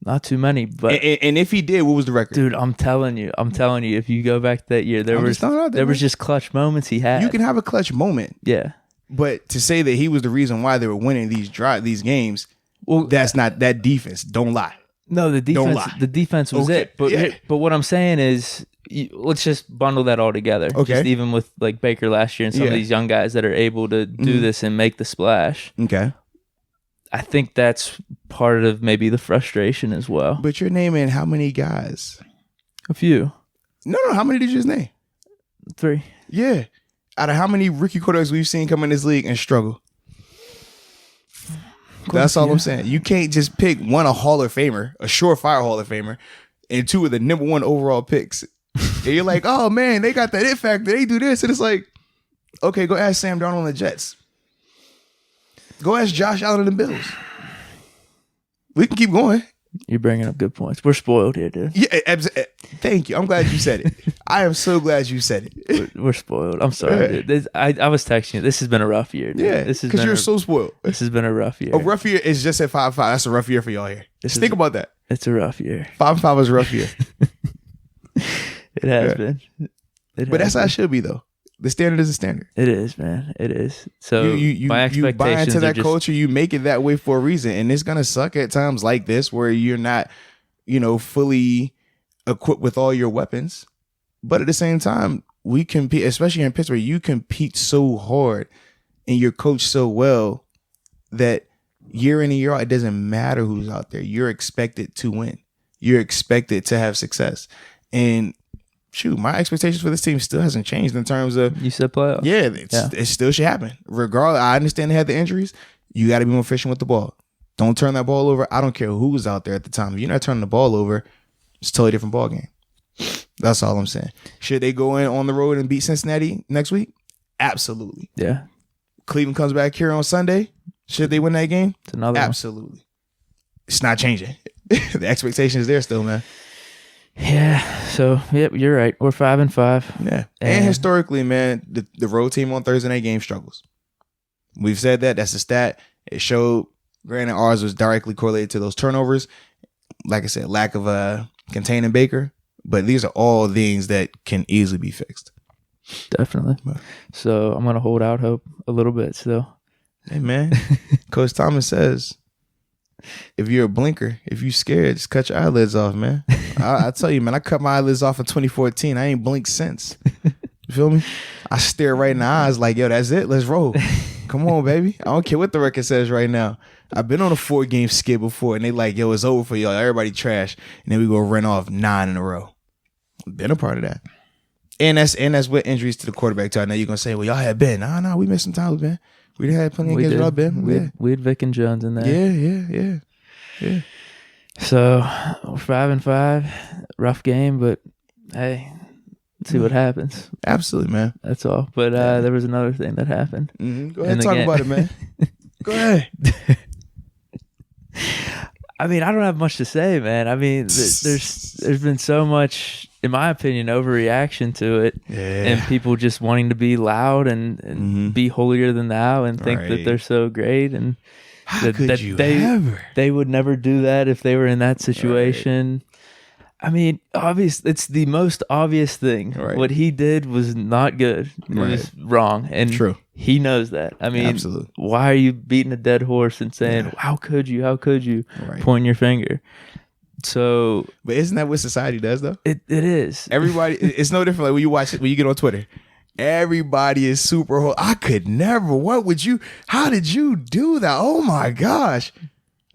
Not too many, but and if he did, what was the record? Dude, I'm telling you, if you go back that year, there was just clutch moments he had. You can have a clutch moment, yeah, but to say that he was the reason why they were winning these games, well, that's not that defense. Don't lie. No, the defense. Don't lie. The defense was it. But what I'm saying is, let's just bundle that all together. Okay. Just even with like Baker last year and some of these young guys that are able to do this and make the splash. Okay. I think that's part of maybe the frustration as well. But you're naming how many guys? A few. No. How many did you just name? 3. Yeah. Out of how many rookie quarterbacks we've seen come in this league and struggle? That's all I'm saying. You can't just pick one a Hall of Famer, a surefire Hall of Famer, and two of the number one overall picks. And you're like, oh man, they got that it factor. They do this, and it's like, okay, go ask Sam Darnold on the Jets. Go ask Josh Allen and the Bills. We can keep going. You're bringing up good points. We're spoiled here, dude. Yeah, thank you. I'm glad you said it. I am so glad you said it. We're spoiled. I'm sorry, dude. I was texting you. This has been a rough year, dude. Yeah, because you're so spoiled. This has been a rough year. A rough year is just at 5-5. That's a rough year for y'all here. Just think about that. It's a rough year. 5-5 is a rough year. It has been. But that's how it should be, though. The standard is the standard. It is, man. It is. So you buy into that culture. You make it that way for a reason, and it's gonna suck at times like this where you're not, fully equipped with all your weapons. But at the same time, we compete, especially in Pittsburgh. You compete so hard, and you're coached so well that year in and year out, it doesn't matter who's out there. You're expected to win. You're expected to have success, and shoot, my expectations for this team still hasn't changed in terms of... You said playoffs. Yeah, it still should happen. Regardless, I understand they had the injuries. You got to be more efficient with the ball. Don't turn that ball over. I don't care who's out there at the time. If you're not turning the ball over, it's a totally different ball game. That's all I'm saying. Should they go in on the road and beat Cincinnati next week? Absolutely. Yeah. Cleveland comes back here on Sunday. Should they win that game? It's another Absolutely. One. It's not changing. The expectation is there still, man. Yeah, so yep, you're right. We're 5-5. Yeah, and historically, man, the road team on Thursday night game struggles. We've said that. That's a stat. It showed. Granted, ours was directly correlated to those turnovers. Like I said, lack of containing Baker. But these are all things that can easily be fixed. Definitely. So I'm gonna hold out hope a little bit still. Hey man, Coach Thomas says, if you're a blinker, if you're scared, just cut your eyelids off, man. I tell you, man, I cut my eyelids off in 2014. I ain't blinked since. You feel me? I stare right in the eyes like, yo, that's it. Let's roll. Come on, baby. I don't care what the record says right now. I've been on a 4-game skid before, and they like, yo, it's over for y'all. Everybody trash. And then we go run off 9 in a row. Been a part of that. And that's with injuries to the quarterback, too. I know you're going to say, well, y'all had Ben. No, we missed some time with Ben. We had plenty of games without Ben. We had Vic and Jones in there. Yeah. So, 5-5. Rough game, but hey, see what happens. Absolutely, man. That's all. But there was another thing that happened. Mm-hmm. Go ahead and talk about it, man. Go ahead. I mean, I don't have much to say, man. I mean, there's been so much, in my opinion, overreaction to it, and people just wanting to be loud and be holier than thou and think that they're so great, and how could you ever? They would never do that if they were in that situation. I mean, it's the most obvious thing. What he did was not good. It was wrong, and he knows that. I mean, absolutely. Why are you beating a dead horse and saying, "How could you? How could you?" Pointing your finger. So, but isn't that what society does, though? It is. Everybody, it's no different. Like when you watch it, when you get on Twitter, everybody is super. I could never. What would you? How did you do that? Oh my gosh!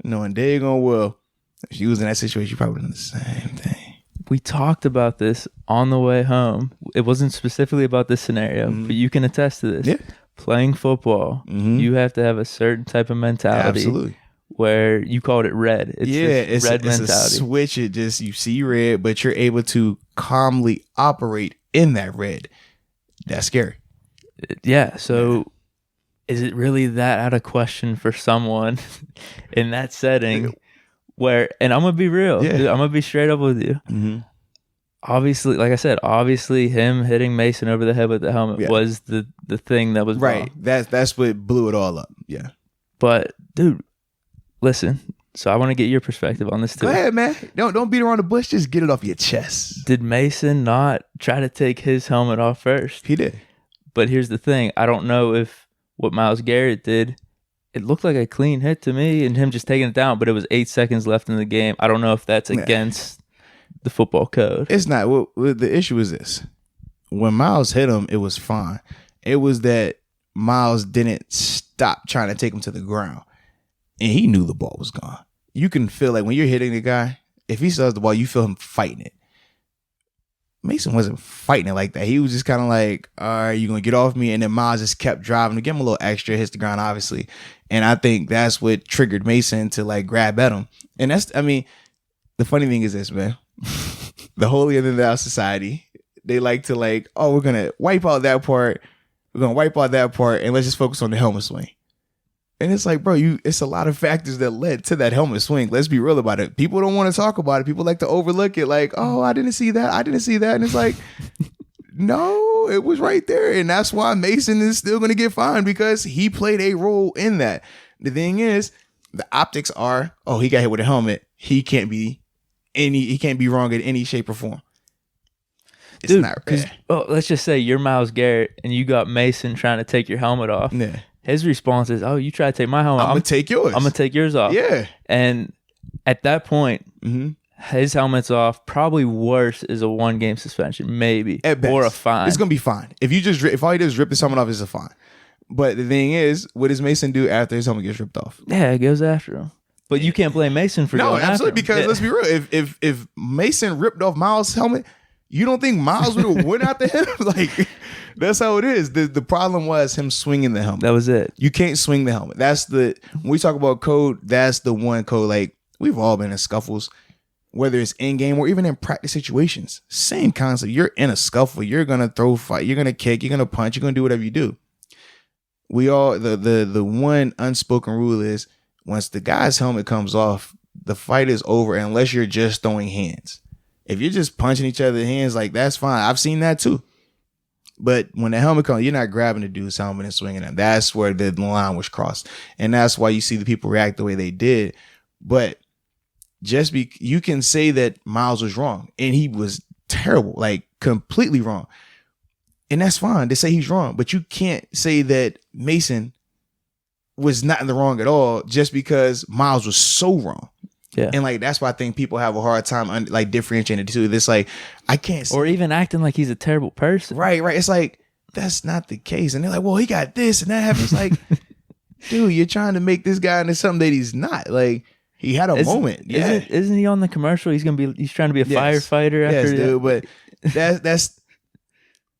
Knowing daggone well, if you was in that situation, you probably done the same thing. We talked about this on the way home. It wasn't specifically about this scenario, but you can attest to this. Yeah. Playing football, you have to have a certain type of mentality. Absolutely. Where you called it red. It's red mentality. It's a switch. It just, you see red, but you're able to calmly operate in that red. That's scary. Yeah. So is it really that out of question for someone in that setting where, and I'm going to be real. Yeah. Dude, I'm going to be straight up with you. Mm-hmm. Obviously, like I said, him hitting Mason over the head with the helmet was the thing that was wrong. That's what blew it all up. Yeah. But dude, listen. So I want to get your perspective on this too. Go ahead, man. Don't beat around the bush. Just get it off your chest. Did Mason not try to take his helmet off first? He did. But here's the thing. I don't know if what Myles Garrett did, it looked like a clean hit to me and him just taking it down, but it was 8 seconds left in the game. I don't know if that's against the football code. It's not. Well, the issue is this. When Myles hit him, it was fine. It was that Myles didn't stop trying to take him to the ground. And he knew the ball was gone. You can feel like when you're hitting the guy, if he still has the ball, you feel him fighting it. Mason wasn't fighting it like that. He was just kind of like, all right, you're going to get off me. And then Myles just kept driving to give him a little extra, hits the ground, obviously. And I think that's what triggered Mason to like grab at him. And the funny thing is this, man. The holier than thou society, they like to like, oh, we're going to wipe out that part. We're going to wipe out that part and let's just focus on the helmet swing. And it's like, bro, it's a lot of factors that led to that helmet swing. Let's be real about it. People don't want to talk about it. People like to overlook it. Like, oh, I didn't see that. And it's like, no, it was right there. And that's why Mason is still going to get fined because he played a role in that. The thing is, the optics are, oh, he got hit with a helmet. He can't be wrong in any shape or form. It's not right. Well, let's just say you're Myles Garrett and you got Mason trying to take your helmet off. Yeah. His response is, oh, you try to take my helmet. I'm going to take yours. I'm going to take yours off. Yeah. And at that point, his helmet's off. Probably worse is a 1-game suspension, maybe. At best. Or a fine. It's going to be fine. If all he does is rip his helmet off, it's a fine. But the thing is, what does Mason do after his helmet gets ripped off? Yeah, it goes after him. But you can't blame Mason for going after him. Because let's be real. If Mason ripped off Myles' helmet, you don't think Myles would have went after him? Like, that's how it is. The problem was him swinging the helmet. That was it. You can't swing the helmet. When we talk about code, that's the one code. Like, we've all been in scuffles, whether it's in game or even in practice situations. Same concept. You're in a scuffle. You're gonna throw, fight. You're gonna kick. You're gonna punch. You're gonna do whatever you do. We all the one unspoken rule is once the guy's helmet comes off, the fight is over unless you're just throwing hands. If you're just punching each other in the hands, like, that's fine. I've seen that too. But when the helmet comes, you're not grabbing the dude's helmet and swinging him. That's where the line was crossed. And that's why you see the people react the way they did. But you can say that Myles was wrong. And he was terrible, like completely wrong. And that's fine to say he's wrong. But you can't say that Mason was not in the wrong at all just because Myles was so wrong. Yeah. And like that's why I think people have a hard time like differentiating the two. It's like I can't or even acting like he's a terrible person. Right. It's like that's not the case. And they're like, well, he got this and that happens. Like, dude, you're trying to make this guy into something that he's not. Like, he had a moment. Yeah. Isn't he on the commercial? He's trying to be a firefighter after yes, dude, but that's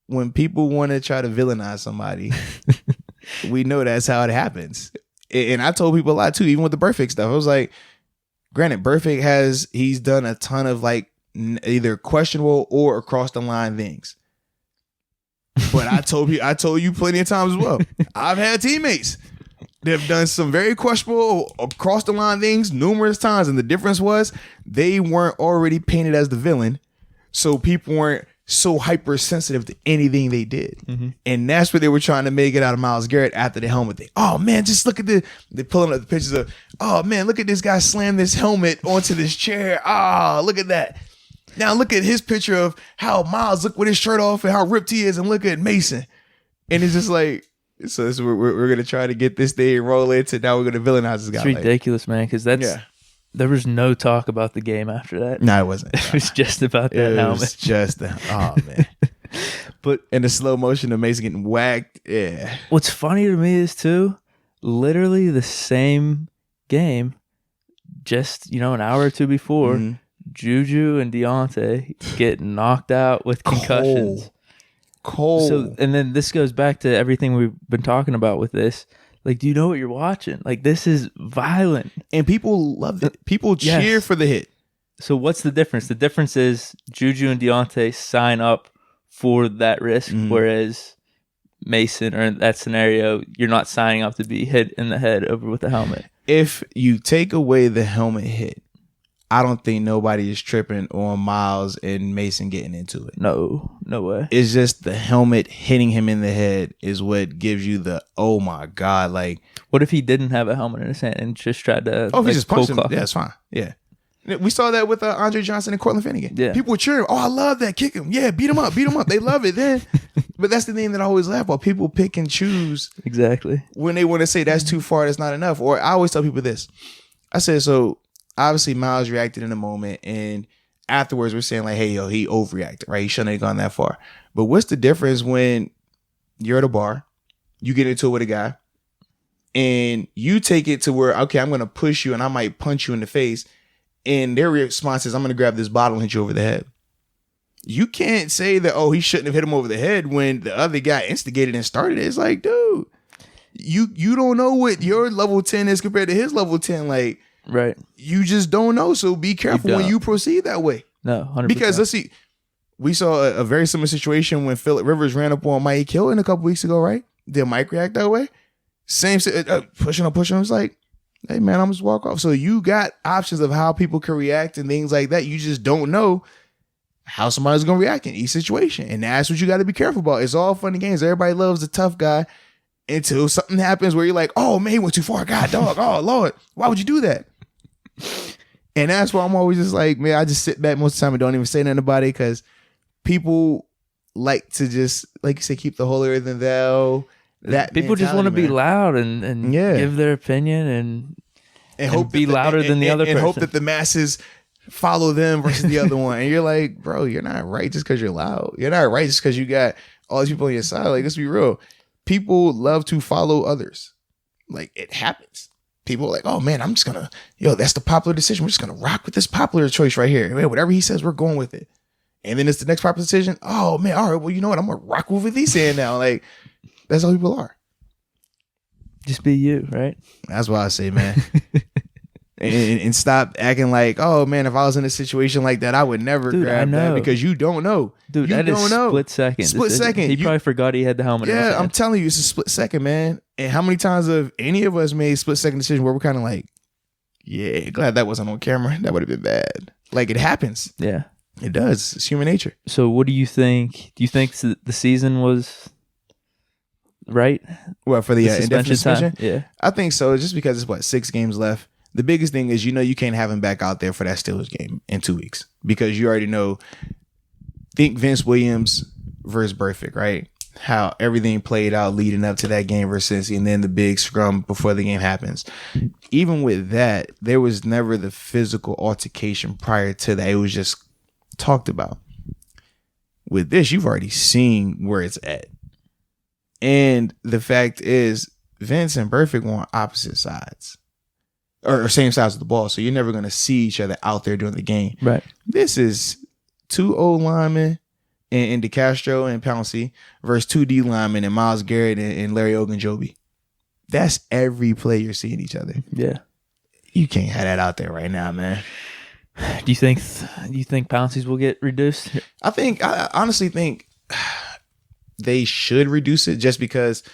when people want to try to villainize somebody, we know that's how it happens. And I told people a lot too, even with the Burfict stuff. I was like, granted, Burfict he's done a ton of like either questionable or across the line things. But I told you plenty of times as well. I've had teammates that have done some very questionable across the line things numerous times. And the difference was they weren't already painted as the villain. So people weren't so hypersensitive to anything they did. Mm-hmm. And that's what they were trying to make it out of Myles Garrett after the helmet thing. Oh man, just look at they're pulling up the pictures of, oh man, look at this guy slam this helmet onto this chair. Look at that. Now look at his picture of how Myles look with his shirt off and how ripped he is, and look at Mason. And it's just like, so we're going to try to get this thing and roll into, now we're going to villainize this guy. It's ridiculous, man, because there was no talk about the game after that. No, it wasn't. It was just about that helmet. It was just man. But in the slow motion of Mason getting whacked, yeah. What's funny to me is too, literally the same game, just an hour or two before, Juju and Deontay get knocked out with concussions. Cold. So, and then this goes back to everything we've been talking about with this. Like, do you know what you're watching? Like, this is violent. And people love it. People cheer for the hit. So what's the difference? The difference is Juju and Deontay sign up for that risk, whereas Mason, or in that scenario, you're not signing up to be hit in the head over with the helmet. If you take away the helmet hit, I don't think nobody is tripping on Myles and Mason getting into it. No way. It's just the helmet hitting him in the head is what gives you the, oh my God, like. What if he didn't have a helmet in his hand and just tried to if he just punched him, yeah, it's fine. Yeah. We saw that with Andre Johnson and Cortland Finnegan. Yeah. People were cheering, oh, I love that, kick him. Yeah, beat him up. They love it then. But that's the thing that I always laugh about. People pick and choose. Exactly. When they want to say that's too far, that's not enough. Or I always tell people this. I said, so obviously Myles reacted in a moment, and afterwards we're saying like, hey, yo, he overreacted, right? He shouldn't have gone that far. But what's the difference when you're at a bar, you get into it with a guy, and you take it to where, okay, I'm going to push you and I might punch you in the face, and their response is, I'm going to grab this bottle and hit you over the head. You can't say that, oh, he shouldn't have hit him over the head when the other guy instigated and started it. It's like, dude, you don't know what your level 10 is compared to his level 10. Like, right. You just don't know. So be careful when you proceed that way. No, 100%. Because let's see, we saw a very similar situation when Phillip Rivers ran up on Mike Hill a couple weeks ago, right? Did Mike react that way? Same, pushing him. It's like, hey, man, I'm just walk off. So you got options of how people can react and things like that. You just don't know how somebody's going to react in each situation. And that's what you got to be careful about. It's all fun and games. Everybody loves the tough guy until something happens where you're like, oh, man, he went too far. God, dog. Oh, Lord. Why would you do that? And that's why I'm always just like, man, I just sit back most of the time and don't even say nothing about it because people like to just, like you say, keep the holier than thou. That people just want to be loud and give their opinion and hope be louder than the other person. And hope that the masses follow them versus the other one. And you're like, bro, you're not right just because you're loud. You're not right just because you got all these people on your side. Like, let's be real. People love to follow others. Like, it happens. People are like, oh man, I'm just gonna, that's the popular decision. We're just gonna rock with this popular choice right here. Man, whatever he says, we're going with it. And then it's the next popular decision. Oh man, all right, well, you know what? I'm gonna rock with what he's saying now. Like, that's how people are. Just be you, right? That's why I say, man. and stop acting like, oh man, if I was in a situation like that, I would never grab that because you don't know. Dude, you that don't is know. Split second. He probably forgot he had the helmet. Yeah, I'm telling you, it's a split second, man. And how many times have any of us made split second decision where we're kind of like, yeah, glad that wasn't on camera. That would have been bad. Like, it happens. Yeah. It does. It's human nature. So what do you think? Do you think the season was right? Well, for the indefinite suspension? Yeah. I think so. Just because it's 6 games left. The biggest thing is, you can't have him back out there for that Steelers game in 2 weeks because you already know, think Vince Williams versus Burfict, right? How everything played out leading up to that game versus Cincy, and then the big scrum before the game happens. Even with that, there was never the physical altercation prior to that. It was just talked about. With this, you've already seen where it's at. And the fact is, Vince and Burfict were on opposite sides. Or same sides of the ball. So you're never going to see each other out there during the game. Right. This is 2 O linemen in DeCastro and Pouncey versus 2 D linemen and Myles Garrett and Larry Ogunjobi. That's every play you're seeing each other. Yeah. You can't have that out there right now, man. Do you think Pouncey's will get reduced? I honestly think they should reduce it just because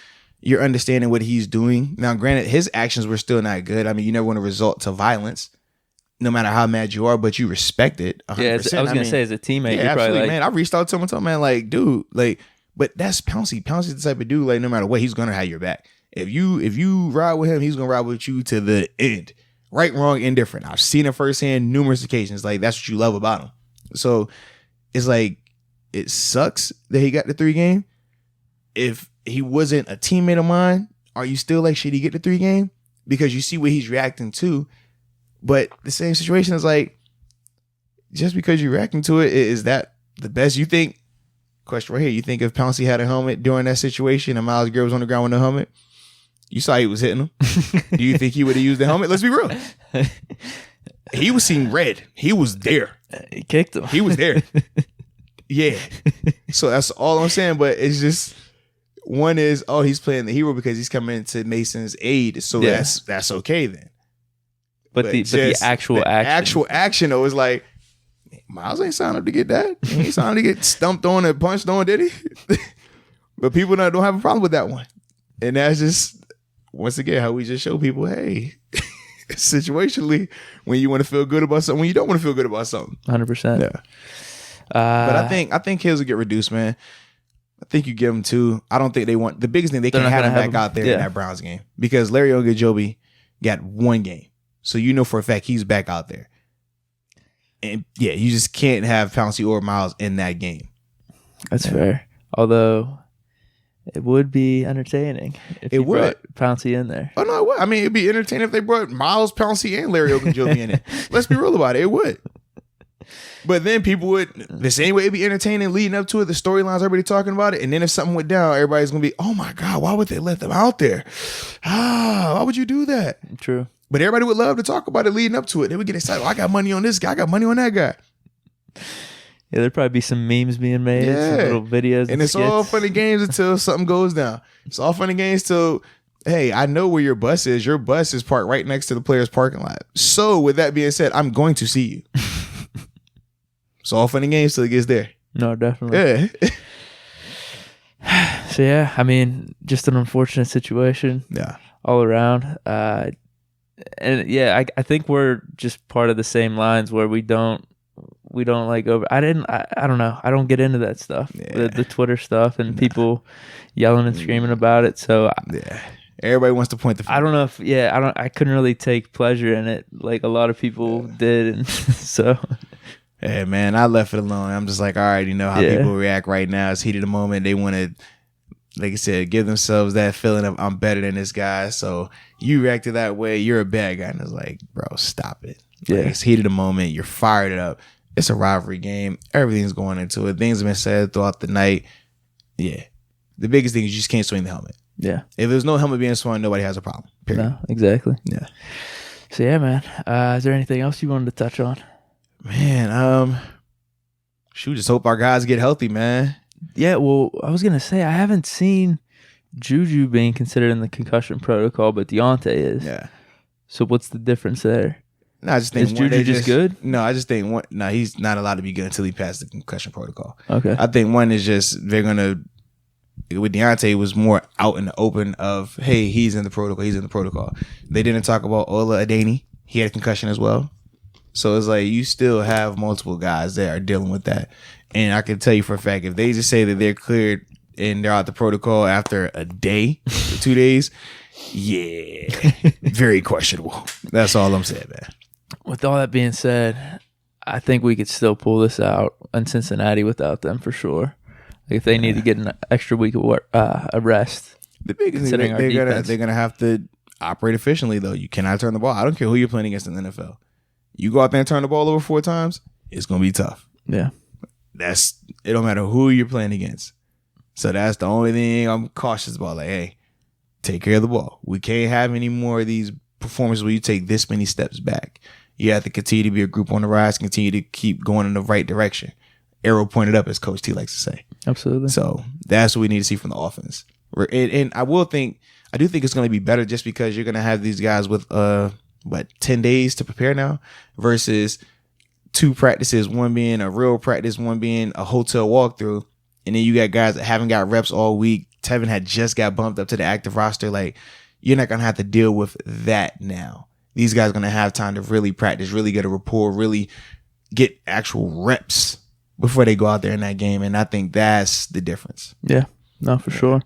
you're understanding what he's doing. Now, granted, his actions were still not good. I mean, you never want to resort to violence, no matter how mad you are, but you respect it 100%. Yeah, I was going to say, as a teammate, yeah, you're absolutely, probably man. I reached out to him and told him, man, like, dude, like, but that's Pouncey. Pouncey's the type of dude, like, no matter what, he's going to have your back. If you ride with him, he's going to ride with you to the end. Right, wrong, indifferent. I've seen it firsthand numerous occasions. Like, that's what you love about him. So it's like, it sucks that he got the 3 game. If he wasn't a teammate of mine, are you still like, should he get the 3 game? Because you see what he's reacting to. But the same situation is like, just because you're reacting to it, is that the best you think? Question right here. You think if Pouncey had a helmet during that situation and Myles Garrett was on the ground with no helmet, you saw he was hitting him. Do you think he would have used the helmet? Let's be real. He was seeing red. He was there. He kicked him. He was there. Yeah. So that's all I'm saying. But it's just, one is, oh, he's playing the hero because he's coming to Mason's aid. So that's okay then. But the actual action though is like, Myles ain't signed up to get that. He ain't signed up to get stumped on and punched on, did he? But people don't have a problem with that one. And that's just, once again, how we just show people, hey, situationally, when you want to feel good about something, when you don't want to feel good about something. 100%. Yeah. But I think his will get reduced, man. I think you give him 2. I don't think they want, the biggest thing, they can't have him back out there in that Browns game because Larry Ogunjobi got 1 game. So you know for a fact he's back out there. And yeah, you just can't have Pouncey or Myles in that game. That's fair. Although it would be entertaining if you brought Pouncey in there. Oh, no, it would. I mean, it'd be entertaining if they brought Myles, Pouncey, and Larry Ogunjobi in it. Let's be real about it. It would. But then people would, the same way it'd be entertaining leading up to it, the storylines, everybody talking about it. And then if something went down, everybody's going to be, oh my God, why would they let them out there? Why would you do that? True. But everybody would love to talk about it leading up to it. They would get excited. Oh, I got money on this guy. I got money on that guy. Yeah, there'd probably be some memes being made, some little videos. And it's skits. all funny games until something goes down. It's all funny games till, hey, I know where your bus is. Your bus is parked right next to the player's parking lot. So with that being said, I'm going to see you. It's all funny games till it gets there. No, definitely. Yeah. So, yeah, I mean, just an unfortunate situation. Yeah. All around. And yeah, I think we're just part of the same lines where we don't like over. I don't know. I don't get into that stuff. Yeah. The Twitter stuff and people yelling and screaming about it. So yeah, everybody wants to point the finger. I don't know if I couldn't really take pleasure in it like a lot of people did, and so. Hey man, I left it alone. I'm just like, all right, you know how people react right now. It's heat of the moment. They want to, like I said, give themselves that feeling of I'm better than this guy. So you reacted that way. You're a bad guy. And it's like, bro, stop it. Like, it's heat of the moment. You're fired up. It's a rivalry game. Everything's going into it. Things have been said throughout the night. Yeah. The biggest thing is you just can't swing the helmet. Yeah. If there's no helmet being swung, nobody has a problem. Period. No, exactly. Yeah. So yeah, man. Is there anything else you wanted to touch on? Man, just hope our guys get healthy, man. Yeah, well, I was gonna say I haven't seen Juju being considered in the concussion protocol, but Deontay is. Yeah. So what's the difference there? No, I just think is Juju just good? No, I just think one. No, he's not allowed to be good until he passes the concussion protocol. Okay. I think one is just they're gonna. With Deontay, it was more out in the open of, hey, he's in the protocol. He's in the protocol. They didn't talk about Ola Adeni. He had a concussion as well. So it's like you still have multiple guys that are dealing with that. And I can tell you for a fact, if they just say that they're cleared and they're out the protocol after a day or 2 days, yeah, very questionable. That's all I'm saying, man. With all that being said, I think we could still pull this out in Cincinnati without them for sure. Like if they need to get an extra week of rest. The biggest thing they're gonna have to operate efficiently though. You cannot turn the ball. I don't care who you're playing against in the NFL. You go out there and turn the ball over 4 times, it's gonna be tough. Yeah. It don't matter who you're playing against. So that's the only thing I'm cautious about. Like, hey, take care of the ball. We can't have any more of these performances where you take this many steps back. You have to continue to be a group on the rise, continue to keep going in the right direction. Arrow pointed up, as Coach T likes to say. Absolutely. So that's what we need to see from the offense. And I do think it's going to be better just because you're going to have these guys with 10 days to prepare now versus 2 practices, one being a real practice, one being a hotel walkthrough. And then you got guys that haven't got reps all week. Tevin had just got bumped up to the active roster. Like, you're not going to have to deal with that now. These guys are going to have time to really practice, really get a rapport, really get actual reps before they go out there in that game. And I think that's the difference. Yeah. No, for sure.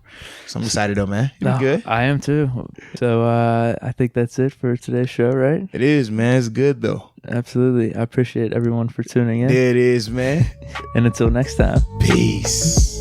So I'm excited though, man. You good? I am too. So I think that's it for today's show, right? It is, man. It's good though. Absolutely. I appreciate everyone for tuning in. It is, man. And until next time. Peace.